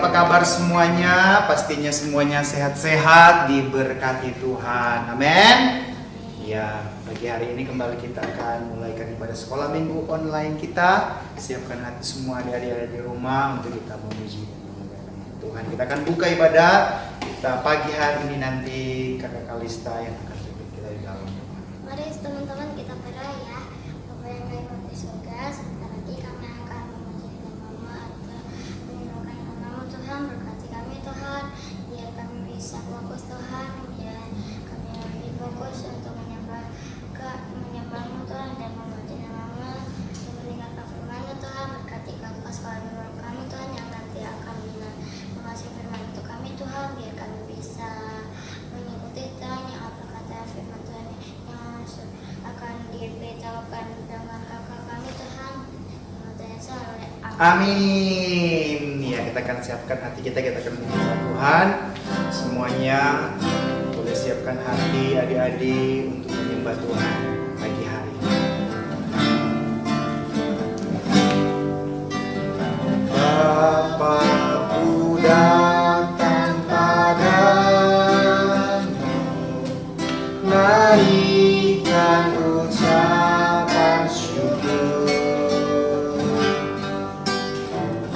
apa kabar semuanya? Pastinya semuanya sehat-sehat, diberkati Tuhan. Amin. Ya, pagi hari ini kembali kita akan mulaikan ibadah sekolah minggu online kita. Siapkan hati semua adik-adik ada di rumah untuk kita memuji Tuhan. Kita akan buka ibadah kita pagi hari ini, nanti Kakak Kalista yang akan pimpin kita di dalam. Mari teman-teman kita berdoa ya. Bapa yang baik di surga, sebentar lagi kami akan memuji nama-Mu atau menyenangkan nama-Mu Tuhan. Berkati kami Tuhan, biar kami bisa fokus Tuhan, biar kami lebih fokus untuk menyembah-Mu Tuhan dan memuji nama-Mu dan mendengarkan firman-Mu Tuhan. Berkati kakak sekolah minggu kami Tuhan yang nanti akan mengasih firman untuk kami Tuhan, biar kami bisa mengikuti Tuhan yang apa kata firman Tuhan yang akan diberitahukan dengan kakak kami Tuhan. Amin. Ya, kita akan siapkan hati kita akan menyembah Tuhan. Semuanya boleh siapkan hati adik-adik untuk menyembah Tuhan pagi hari. Bapa-Ku datang padamu, naikkan ucapan syukur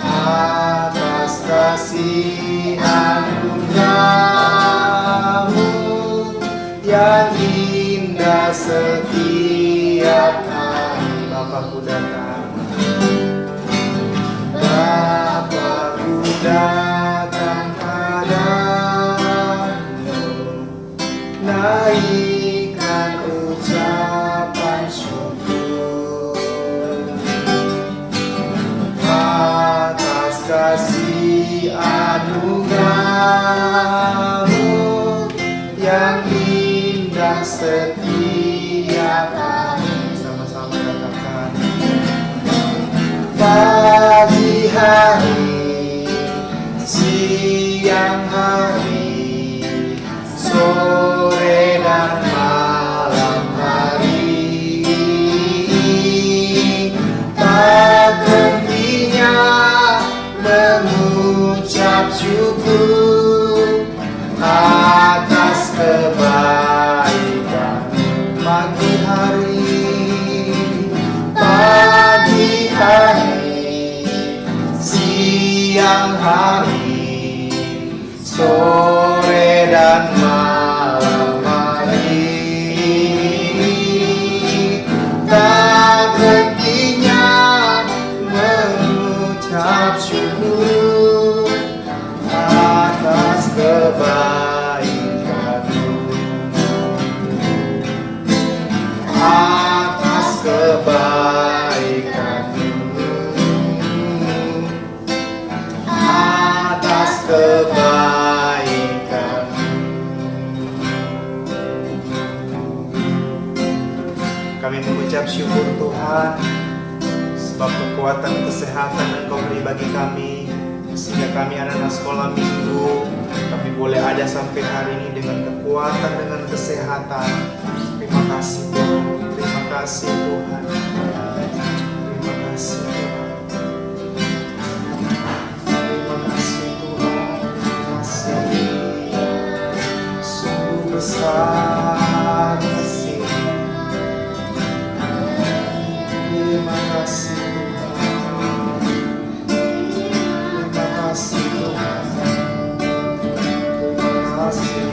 atas kasih anugerah-Mu yang indah setiap hari. Bapa-Ku datang, Bapa-Ku datang padamu, naikkan ucapan syukur atas kasih anugerah-Mu yang indah setiap hari. Sama-sama katakan. Pagi hari, siang hari, sore dan malam hari, tak hentinya mengucap syukur atas kebaikan. Pagi hari, siang hari, sore dan malam hari, tak hentinya mengucap syukur atas kebaikan-Mu, atas kebaikan-Mu, atas kebaikan-Mu. Kami mengucap syukur Tuhan, sebab kekuatan kesehatan Engkau beri bagi kami, sehingga kami anak-anak sekolah minggu, kami boleh ada sampai hari ini dengan kekuatan, dengan kesehatan. Terima kasih Tuhan, terima kasih Tuhan, terima kasih Tuhan, terima kasih Tuhan, terima kasih. Sungguh besar kasih. Terima kasih Tuhan, terima kasih Tuhan, terima kasih.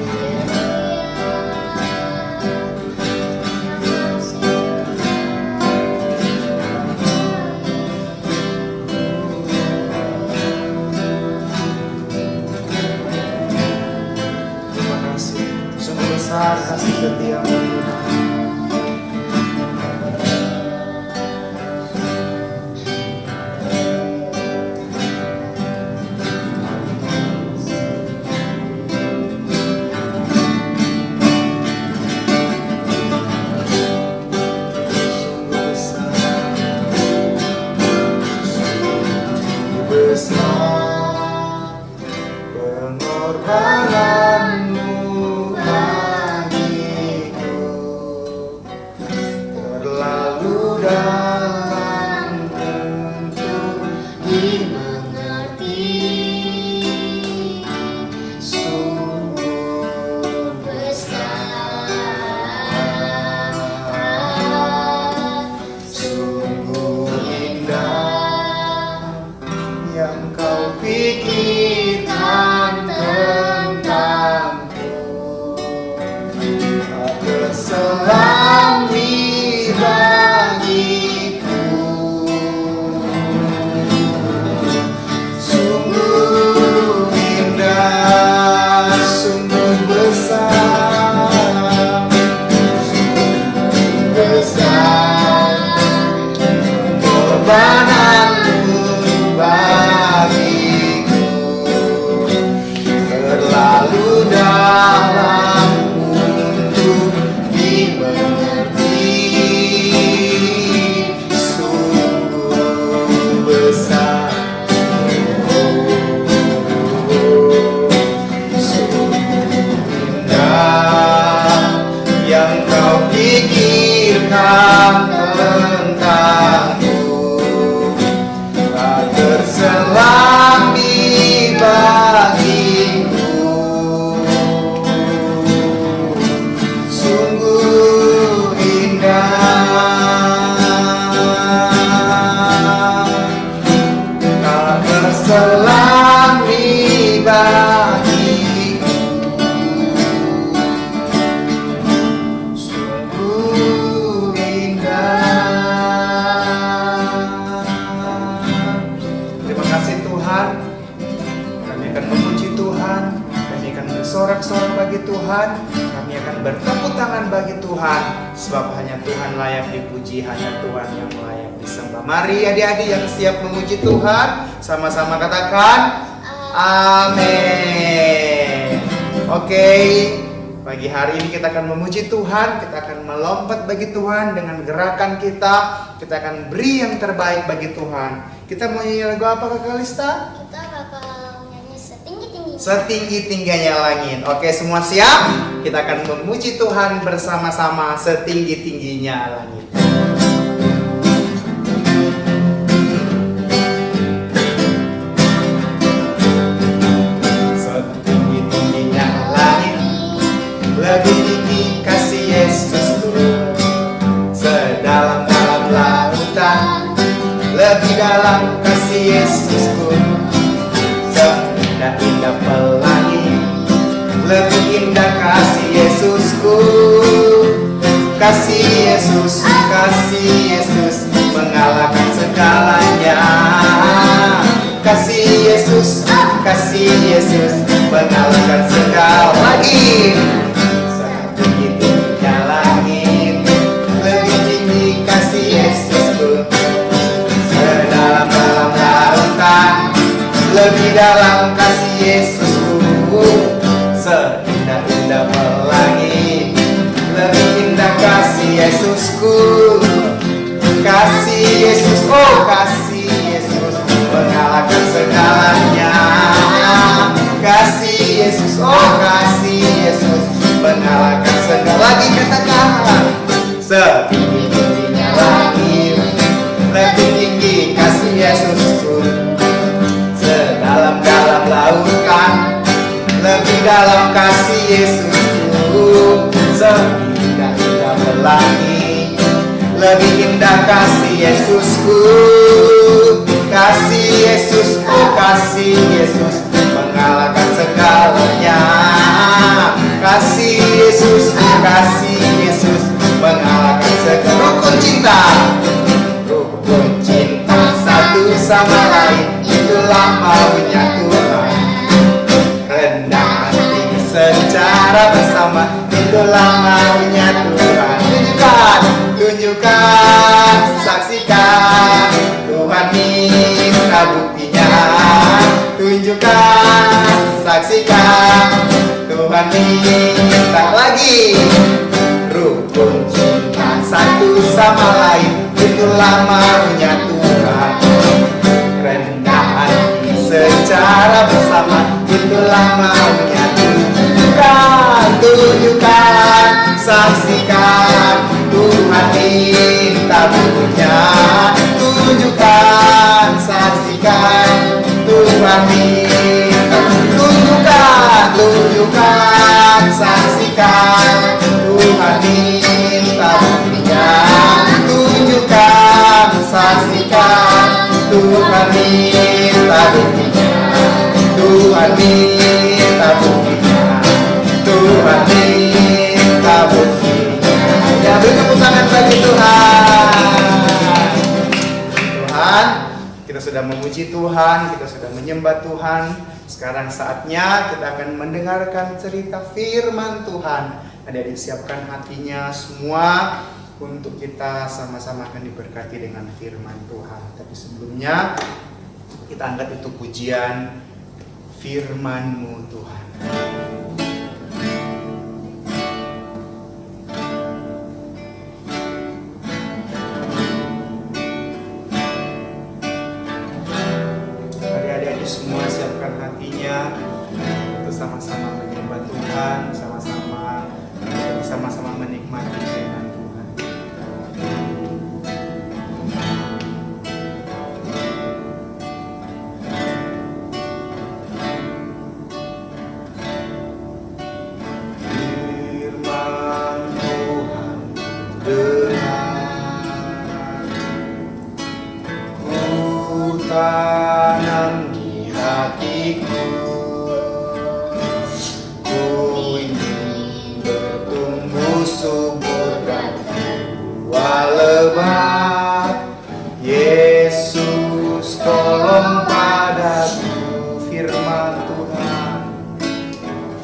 pengorbananmu bagiku terlalu dalam untuk dimengerti, sungguh besar, yang kau pikirkan tentangku tak terselami bagiku, sungguh indah, tak terselami bagiku. Sorak-sorak bagi Tuhan, kami akan bertepuk tangan bagi Tuhan, sebab hanya Tuhan layak dipuji, hanya Tuhan yang layak disembah. Mari adik-adik yang siap memuji Tuhan, sama-sama katakan amin. Oke, pagi hari ini kita akan memuji Tuhan, kita akan melompat bagi Tuhan dengan gerakan kita akan beri yang terbaik bagi Tuhan. Kita mau nyanyi lagu apa Kak Kalista? Kita bakal nyanyi setinggi-tingginya. Setinggi-tingginya langit. Oke, semua siap? Kita akan memuji Tuhan bersama-sama setinggi-tingginya langit. Setinggi-tingginya langit, lebih tinggi kasih Yesusku. Sedalam-dalam lautan, lebih dalam kasih Yesusku. Indah pelangi, lebih indah kasih Yesusku. Kasih Yesus, kasih Yesus mengalahkan segalanya. Kasih Yesus, kasih Yesus mengalahkan segala lagi. Setinggi-tingginya langit, lebih tinggi kasih Yesusku. Sedalam-dalam lautan, lebih dalam kasih Yesusku. Seindah-indah pelangi, lebih indah kasih Yesusku. Kasih Yesus, oh kasih Yesus mengalahkan segalanya. Kasih Yesus, oh kasih Yesus mengalahkan segala. Lagi katakan, setinggi-tingginya langit, lebih tinggi kasih Yesusku. Sedalam-dalam lautan, lebih dalam kasih Yesusku. Seindah-indah pelangi, lebih indah kasih Yesusku. Kasih Yesus, oh kasih Yesus mengalahkan segalanya. Kasih Yesus, oh kasih Yesus mengalahkan segala. Rukun cinta, rukun cinta satu sama lain, itulah maunya Tuhan. Rendah hati secara bersama, itulah maunya Tuhan. Tunjukkan, tunjukkan, saksikan, Tuhan minta buktinya. Tunjukkan, saksikan, Tuhan minta lagi. Rukun cinta satu sama lain, itulah maunya Tuhan. Rendah hati secara bersama, itulah maunya Tuhan. Tunjukkan, saksikan, Tuhan minta buktinya. Tunjukkan, saksikan, Tuhan minta. Tunjukkan, tunjukkan, saksikan, Tuhan minta buktinya. Tunjukkan, saksikan, Tuhan minta buktinya. Tuhan minta buktinya. Tuhan minta buktinya. Ya, beri tepuk tangan bagi Tuhan. Tuhan, kita sudah memuji Tuhan, kita sudah menyembah Tuhan. Sekarang saatnya kita akan mendengarkan cerita firman Tuhan. Adik-adik siapkan hatinya semua. untuk kita sama-sama akan diberkati dengan firman Tuhan. Tapi sebelumnya kita angkat itu pujian firman-Mu Tuhan. Adik-adik semua siapkan hatinya untuk sama-sama menyembah Tuhan, sama-sama menikmati firman Tuhan. Firman Tuhan dengar, ku tanam di hatiku, ku ingin bertumbuh subur dan berbuah lebat. Yesus tolong padaku, firman Tuhan,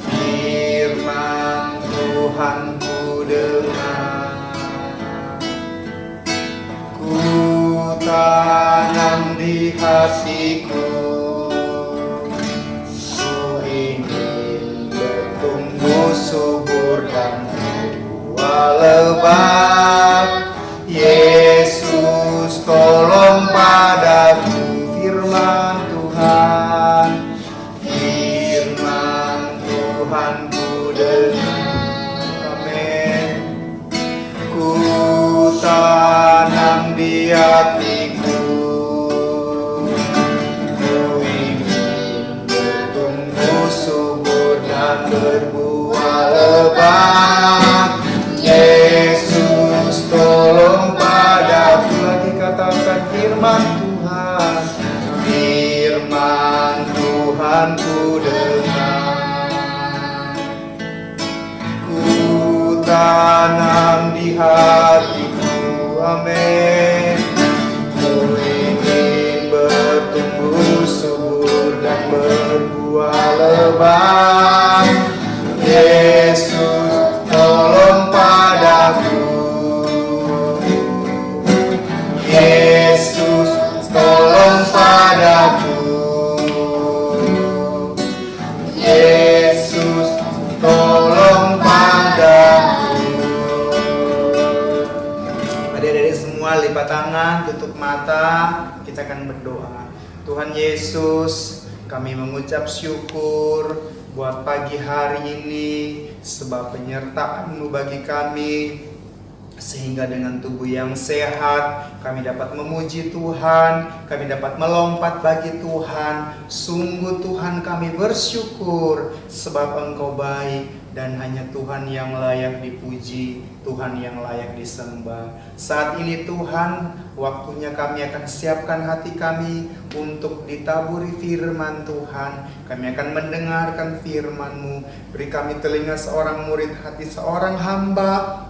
firman Tuhan ku dengar, ku tanam di hatiku, ku ingin bertumbuh subur dan berbuah lebat. Yesus tolong padaku, firman Tuhan, firman Tuhan ku dengar. Amin. Ku tanam di hatiku, ku ingin bertumbuh subur dan berbuah lebat. Yesus tolong padaku, lagi katakan firman Tuhan, firman Tuhan ku dengar, ku tanam di hatiku. Amin. Ku ingin bertumbuh subur dan berbuah lebat. Yesus tolong padaku, Yesus tolong padaku, Yesus tolong padaku. Adik-adik semua lipat tangan, tutup mata, kita akan berdoa. Tuhan Yesus, kami mengucap syukur buat pagi hari ini, sebab penyertaan-Mu bagi kami, sehingga dengan tubuh yang sehat kami dapat memuji Tuhan, kami dapat melompat bagi Tuhan. Sungguh Tuhan, kami bersyukur sebab Engkau baik dan hanya Tuhan yang layak dipuji, Tuhan yang layak disembah. Saat ini Tuhan, waktunya kami akan siapkan hati kami untuk ditaburi firman Tuhan. Kami akan mendengarkan firman-Mu. Beri kami telinga seorang murid, hati seorang hamba,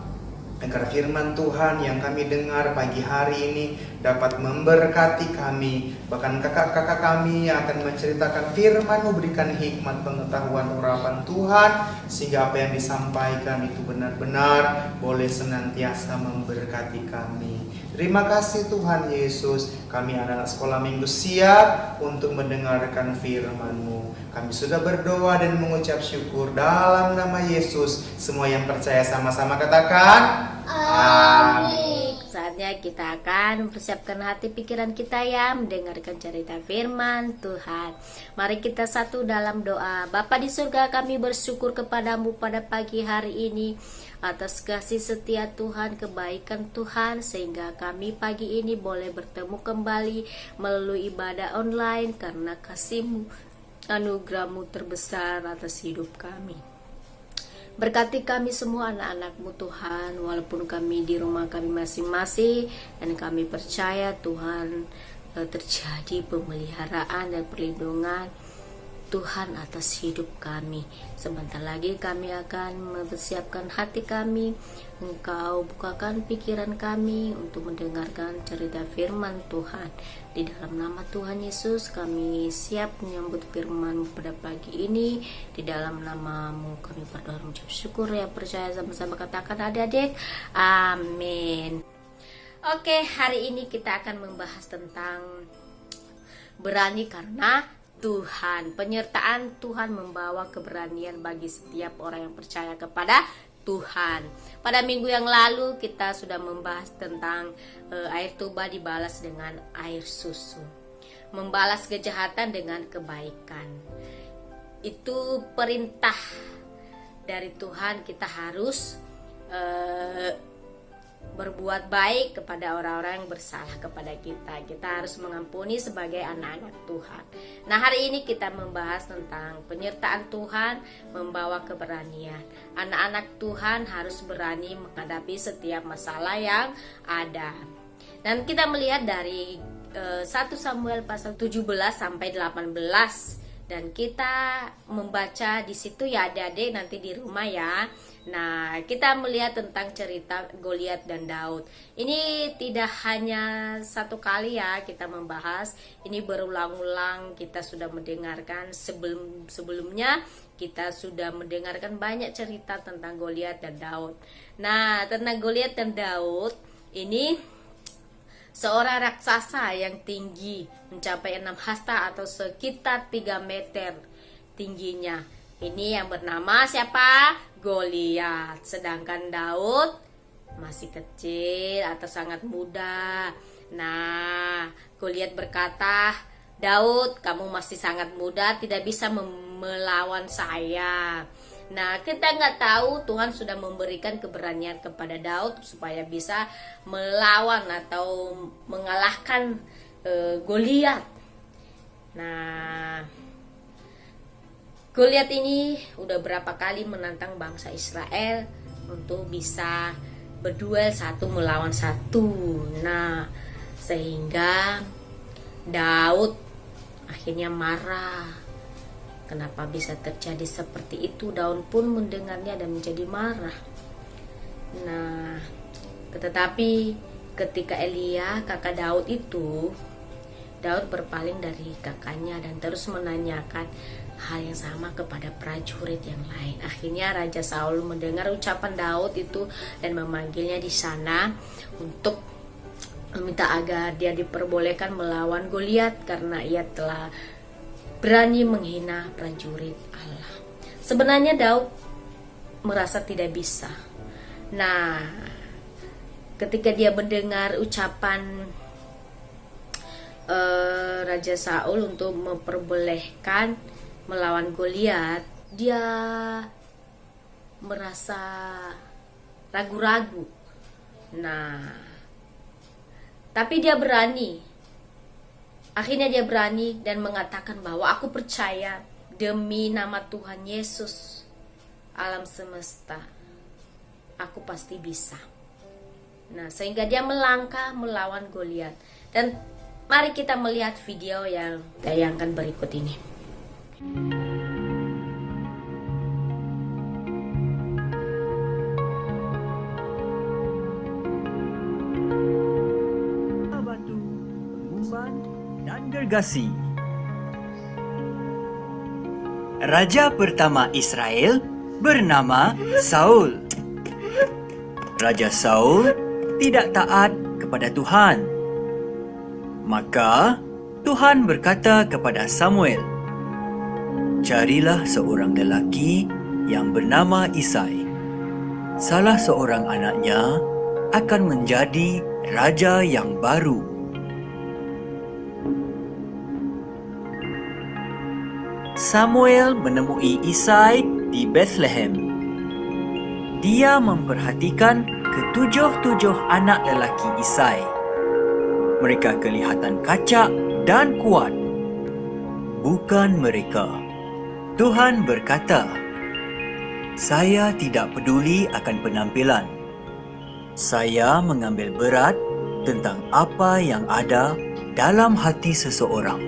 agar firman Tuhan yang kami dengar pagi hari ini dapat memberkati kami. Bahkan kakak-kakak kami yang akan menceritakan firman-Mu, berikan hikmat, pengetahuan, urapan Tuhan, sehingga apa yang disampaikan itu benar-benar boleh senantiasa memberkati kami. Terima kasih Tuhan Yesus. Kami anak-anak sekolah minggu siap untuk mendengarkan firman-Mu. Kami sudah berdoa dan mengucap syukur dalam nama Yesus. Semua yang percaya sama-sama katakan amin. Saatnya kita akan mempersiapkan hati pikiran kita ya, mendengarkan cerita firman Tuhan. Mari kita satu dalam doa. Bapa di surga, kami bersyukur kepadamu pada pagi hari ini atas kasih setia Tuhan, kebaikan Tuhan, sehingga kami pagi ini boleh bertemu kembali melalui ibadah online karena kasih-Mu, anugerah-Mu terbesar atas hidup kami. Berkati kami semua anak-anak-Mu Tuhan, walaupun kami di rumah kami masing-masing, dan kami percaya Tuhan terjadi pemeliharaan dan perlindungan Tuhan atas hidup kami. Sebentar lagi kami akan mempersiapkan hati kami. Engkau bukakan pikiran kami untuk mendengarkan cerita firman Tuhan. Di dalam nama Tuhan Yesus kami siap menyambut firman pada pagi ini. Di dalam nama-Mu kami berdoa mengucap syukur, ya percaya sama-sama katakan adik-adik. Amin. Oke, hari ini kita akan membahas tentang berani karena Tuhan. Penyertaan Tuhan membawa keberanian bagi setiap orang yang percaya kepada Tuhan. Pada minggu yang lalu kita sudah membahas tentang air tuba dibalas dengan air susu. Membalas kejahatan dengan kebaikan. Itu perintah dari Tuhan, kita harus berbuat baik kepada orang-orang yang bersalah kepada kita. Kita harus mengampuni sebagai anak-anak Tuhan. Nah, hari ini kita membahas tentang penyertaan Tuhan membawa keberanian. Anak-anak Tuhan harus berani menghadapi setiap masalah yang ada. Dan kita melihat dari 1 Samuel pasal 17 sampai 18. Dan kita membaca di situ ya adik-adik nanti di rumah ya. Nah, kita melihat tentang cerita Goliat dan Daud. Ini tidak hanya satu kali ya kita membahas. Ini berulang-ulang kita sudah mendengarkan sebelumnya kita sudah mendengarkan banyak cerita tentang Goliat dan Daud. Nah, tentang Goliat dan Daud ini seorang raksasa yang tinggi mencapai 6 hasta atau sekitar 3 meter tingginya. Ini yang bernama siapa? Goliat. Sedangkan Daud masih kecil atau sangat muda. Nah, Goliat berkata, "Daud, kamu masih sangat muda, tidak bisa melawan saya." Nah, kita nggak tahu Tuhan sudah memberikan keberanian kepada Daud supaya bisa melawan atau mengalahkan Goliat. Nah, Goliat ini udah berapa kali menantang bangsa Israel untuk bisa berduel satu melawan satu. Nah, sehingga Daud akhirnya marah. Kenapa bisa terjadi seperti itu? Daud pun mendengarnya dan menjadi marah. Nah, tetapi ketika Elia, kakak Daud itu, Daud berpaling dari kakaknya dan terus menanyakan hal yang sama kepada prajurit yang lain. Akhirnya Raja Saul mendengar ucapan Daud itu dan memanggilnya di sana untuk meminta agar dia diperbolehkan melawan Goliat karena ia telah berani menghina prajurit Allah. Sebenarnya Daud merasa tidak bisa. Nah, ketika dia mendengar ucapan Raja Saul untuk memperbolehkan melawan Goliat, dia merasa ragu-ragu. Nah, tapi dia berani. Akhirnya dia berani dan mengatakan bahwa aku percaya demi nama Tuhan Yesus alam semesta, aku pasti bisa. Nah, sehingga dia melangkah melawan Goliat. Dan mari kita melihat video yang tayangkan berikut ini. Batu, pengumpan, dan gergasi. Raja pertama Israel bernama Saul. Raja Saul tidak taat kepada Tuhan. Maka Tuhan berkata kepada Samuel, "Carilah seorang lelaki yang bernama Isai. Salah seorang anaknya akan menjadi raja yang baru." Samuel menemui Isai di Bethlehem. Dia memperhatikan ketujuh anak lelaki Isai. Mereka kelihatan kacak dan kuat. Bukan mereka. Tuhan berkata, "Saya tidak peduli akan penampilan. Saya mengambil berat tentang apa yang ada dalam hati seseorang."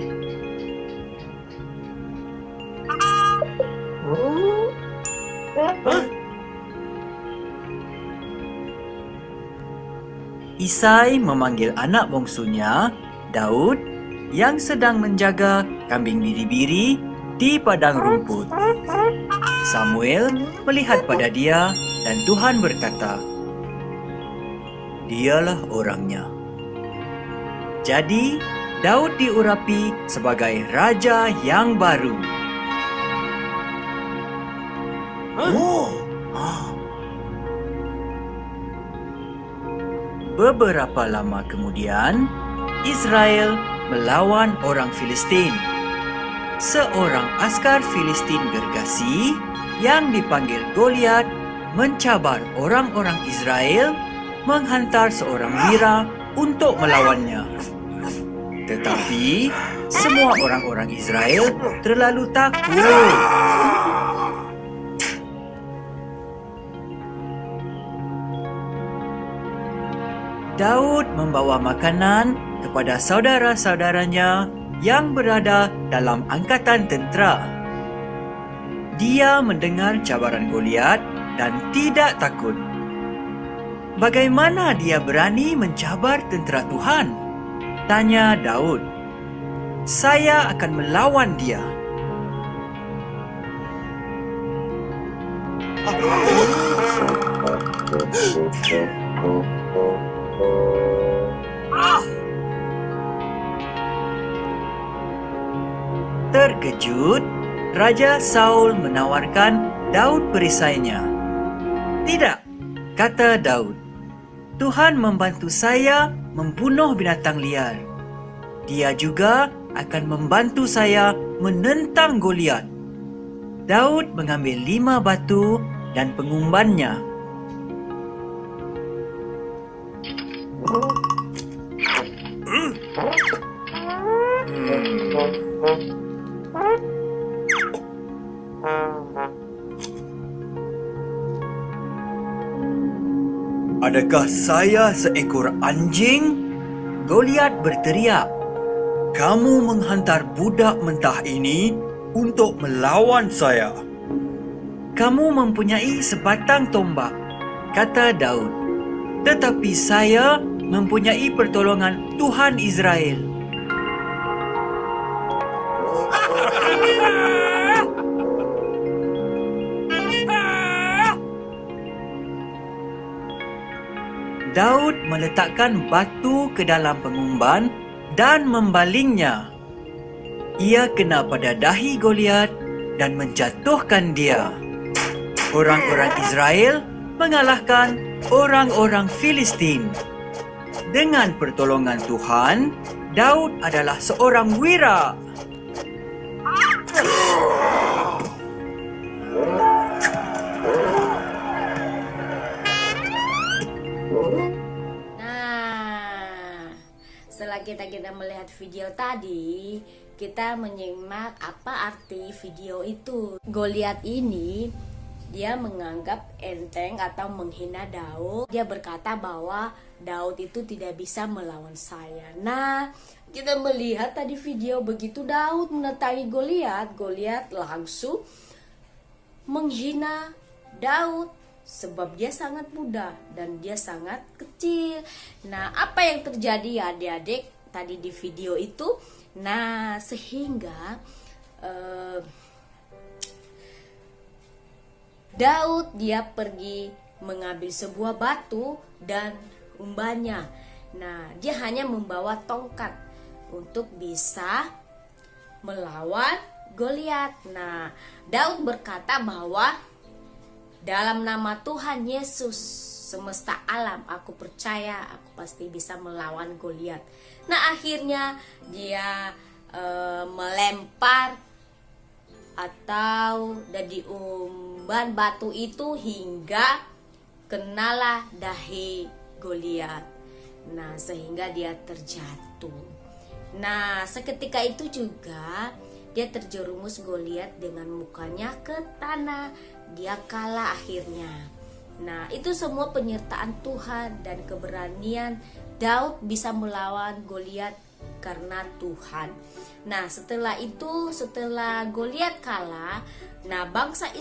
Isai memanggil anak bongsunya, Daud, yang sedang menjaga kambing biri-biri di padang rumput. Samuel melihat pada dia dan Tuhan berkata, "Dialah orangnya." Jadi, Daud diurapi sebagai raja yang baru. Beberapa lama kemudian, Israel melawan orang Filistin. Seorang askar Filistin gergasi yang dipanggil Goliat mencabar orang-orang Israel menghantar seorang wira untuk melawannya. Tetapi semua orang-orang Israel terlalu takut. Daud membawa makanan kepada saudara-saudaranya yang berada dalam angkatan tentera. Dia mendengar cabaran Goliat dan tidak takut. Bagaimana dia berani mencabar tentera Tuhan? Tanya Daud. Saya akan melawan dia. Terkejut, Raja Saul menawarkan Daud perisainya. "Tidak," kata Daud. "Tuhan membantu saya membunuh binatang liar. Dia juga akan membantu saya menentang Goliat." Daud mengambil 5 batu dan pengumbannya. "Adakah saya seekor anjing?" Goliat berteriak. "Kamu menghantar budak mentah ini untuk melawan saya." "Kamu mempunyai sebatang tombak," kata Daud. "Tetapi saya mempunyai pertolongan Tuhan Israel." Daud meletakkan batu ke dalam pengumban dan membalingnya. Ia kena pada dahi Goliat dan menjatuhkan dia. Orang-orang Israel mengalahkan orang-orang Filistin. Dengan pertolongan Tuhan, Daud adalah seorang wira. Setelah kita melihat video tadi, kita menyimak apa arti video itu. Goliat ini dia menganggap enteng atau menghina Daud. Dia berkata bahwa Daud itu tidak bisa melawan saya. Nah, kita melihat tadi video begitu Daud mendatangi Goliat, Goliat langsung menghina Daud. Sebab dia sangat muda dan dia sangat kecil. Nah, apa yang terjadi ya adik-adik tadi di video itu? Nah, sehingga Daud dia pergi mengambil sebuah batu dan umbannya. Nah, dia hanya membawa tongkat untuk bisa melawan Goliat. Nah, Daud berkata bahwa dalam nama Tuhan Yesus semesta alam, aku percaya aku pasti bisa melawan Goliat. Nah, akhirnya dia melempar atau diumban batu itu hingga kenalah dahi Goliat. Nah, sehingga dia terjatuh. Nah, seketika itu juga dia terjerumus Goliat dengan mukanya ke tanah. Dia kalah akhirnya. Nah, itu semua penyertaan Tuhan dan keberanian Daud bisa melawan Goliat karena Tuhan. Nah, setelah itu, setelah Goliat kalah, nah bangsa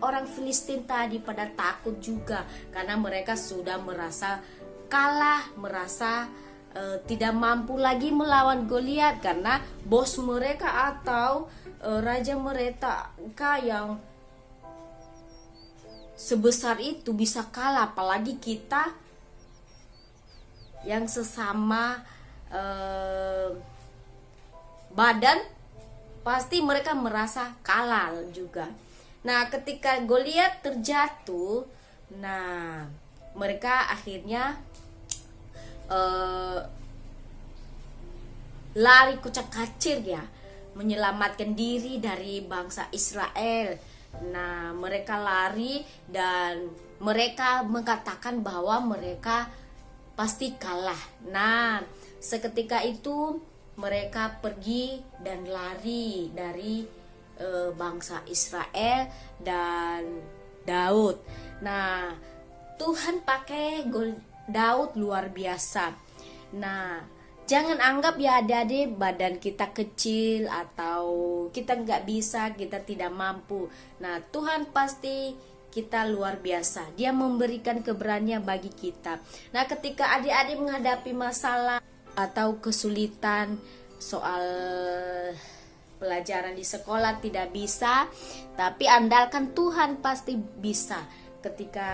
orang Filistin tadi pada takut juga karena mereka sudah merasa kalah, merasa tidak mampu lagi melawan Goliat karena bos mereka atau raja mereka yang sebesar itu bisa kalah, apalagi kita yang sesama badan, pasti mereka merasa kalah juga. Nah, ketika Goliat terjatuh, nah mereka akhirnya lari kucak-kacir ya, menyelamatkan diri dari bangsa Israel. Nah, mereka lari dan mereka mengatakan bahwa mereka pasti kalah. Nah, seketika itu mereka pergi dan lari dari bangsa Israel dan Daud. Nah, Tuhan pakai Daud luar biasa. Nah, jangan anggap ya adik-adik badan kita kecil atau kita nggak bisa, kita tidak mampu. Nah, Tuhan pasti kita luar biasa. Dia memberikan keberanian bagi kita. Nah, ketika adik-adik menghadapi masalah atau kesulitan soal pelajaran di sekolah tidak bisa, tapi andalkan Tuhan pasti bisa. Ketika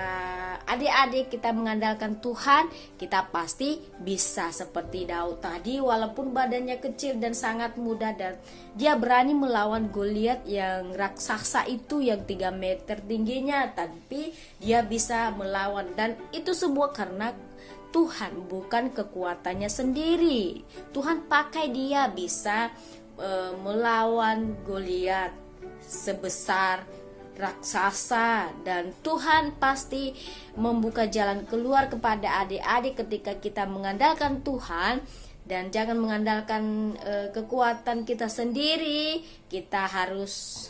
adik-adik kita mengandalkan Tuhan, kita pasti bisa seperti Daud tadi, walaupun badannya kecil dan sangat muda, dan dia berani melawan Goliat yang raksasa itu yang 3 meter tingginya, tapi dia bisa melawan, dan itu semua karena Tuhan, bukan kekuatannya sendiri. Tuhan pakai dia bisa melawan Goliat sebesar raksasa, dan Tuhan pasti membuka jalan keluar kepada adik-adik ketika kita mengandalkan Tuhan. Dan jangan mengandalkan kekuatan kita sendiri. Kita harus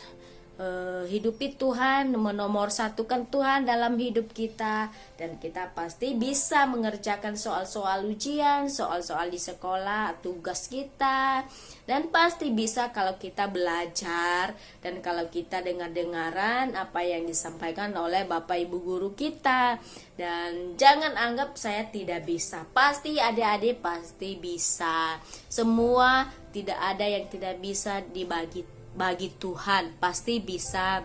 hidupi Tuhan, menomorsatukan Tuhan dalam hidup kita, dan kita pasti bisa mengerjakan soal-soal ujian, soal-soal di sekolah, tugas kita, dan pasti bisa kalau kita belajar dan kalau kita dengar-dengaran apa yang disampaikan oleh Bapak Ibu guru kita. Dan jangan anggap saya tidak bisa, pasti adik-adik pasti bisa. Semua, tidak ada yang tidak bisa bagi Tuhan, pasti bisa.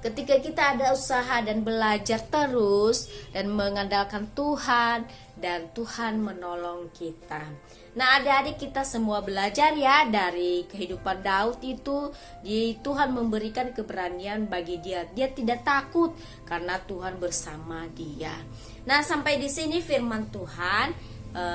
Ketika kita ada usaha dan belajar terus dan mengandalkan Tuhan, dan Tuhan menolong kita. Nah, adik-adik kita semua belajar ya dari kehidupan Daud itu, Tuhan memberikan keberanian bagi dia. Dia tidak takut karena Tuhan bersama dia. Nah, sampai di sini firman Tuhan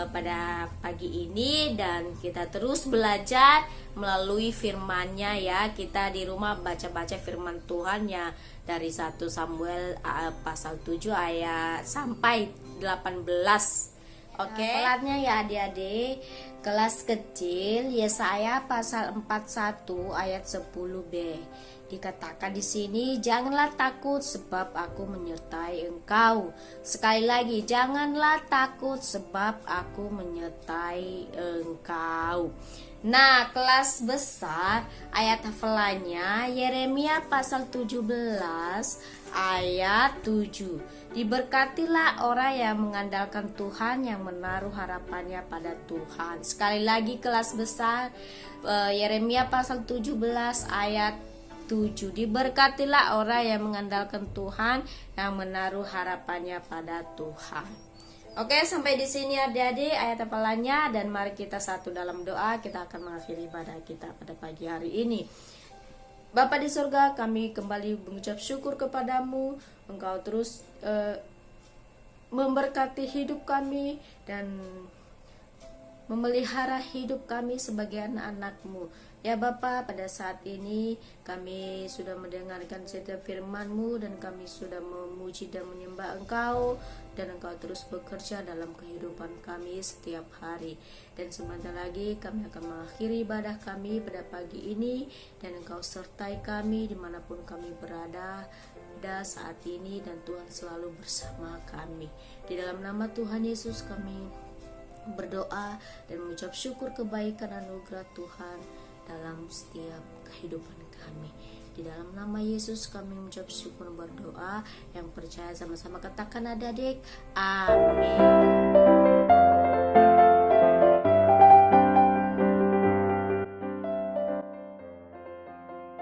pada pagi ini, dan kita terus belajar melalui firman-Nya ya. Kita di rumah baca-baca firman Tuhan ya, dari 1 Samuel pasal 7 ayat sampai 18. Oke. Pelatnya ya adik-adik, kelas kecil Yesaya pasal 41 ayat 10b. Dikatakan di sini, janganlah takut sebab aku menyertai engkau. Sekali lagi, janganlah takut sebab aku menyertai engkau. Nah, kelas besar ayat hafalannya Yeremia pasal 17 ayat 7. Diberkatilah orang yang mengandalkan Tuhan, yang menaruh harapannya pada Tuhan. Sekali lagi kelas besar Yeremia pasal 17 ayat 7. Diberkatilah orang yang mengandalkan Tuhan, yang menaruh harapannya pada Tuhan. Oke, sampai di sini adik-adik ayat hafalannya, dan mari kita satu dalam doa. Kita akan mengakhiri ibadah kita pada pagi hari ini. Bapa di surga, kami kembali mengucap syukur kepadamu. Engkau terus memberkati hidup kami dan memelihara hidup kami sebagai anak-anak-Mu. Ya Bapa, pada saat ini kami sudah mendengarkan setiap firman-Mu, dan kami sudah memuji dan menyembah Engkau, dan Engkau terus bekerja dalam kehidupan kami setiap hari. Dan sebentar lagi kami akan mengakhiri ibadah kami pada pagi ini, dan Engkau sertai kami dimanapun kami berada saat ini, dan Tuhan selalu bersama kami. Di dalam nama Tuhan Yesus kami berdoa dan mengucap syukur kebaikan anugerah Tuhan dalam setiap kehidupan kami. Di dalam nama Yesus kami mengucap syukur berdoa. Yang percaya sama-sama katakan adik-adik, amin.